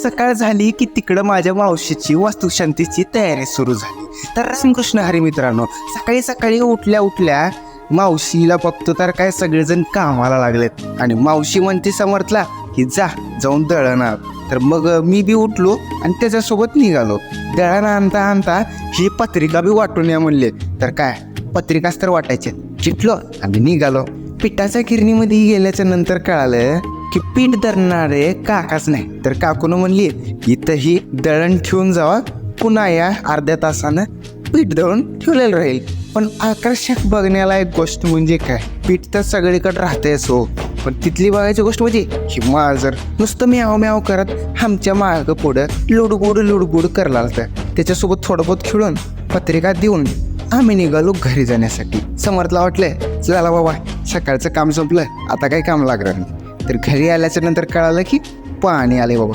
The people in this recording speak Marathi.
सकाळ झाली की तिकडं माझ्या मावशीची वास्तुशांतीची तयारी सुरू झाली. तर रामकृष्ण हरी मित्रांनो, सकाळी सकाळी उठल्या उठल्या मावशीला बघतो तर काय सगळेजण कामाला लागलेत आणि मावशी म्हणते समर्थला की जाऊन दळण आण. तर मग मी बी उठलो आणि त्याच्यासोबत निघालो. दळण आणता आणता ही पत्रिका बी वाटून या म्हणले. तर काय पत्रिकाच तर वाटायचे. चिटलो आणि निघालो. पिठाच्या गिरणीमध्ये गेल्याच्या नंतर कळालं की पीठ दळणारे काकाच नाही, तर काकून म्हणली इथंही दळण ठेवून जावा, पुन्हा या अर्ध्या तासानं पीठ दळून ठेवलेलं राहील. पण आकर्षक बघण्याला एक गोष्ट म्हणजे काय, पीठ तर सगळीकडे राहतेच हो, पण तिथली बघायची गोष्ट म्हणजे ही मांजर नुसतं म्याव म्याव करत आमच्या मागं पुढं लुडबुड करला होतं. त्याच्यासोबत थोडं बहुत खेळून पत्रिका देऊन आम्ही निघालो घरी जाण्यासाठी. समर्थला वाटलं चला बाबा सकाळचं काम संपलं, आता काही काम लागणार नाही. तर घरी आल्याच्या नंतर कळालं की पाणी आले बाबा.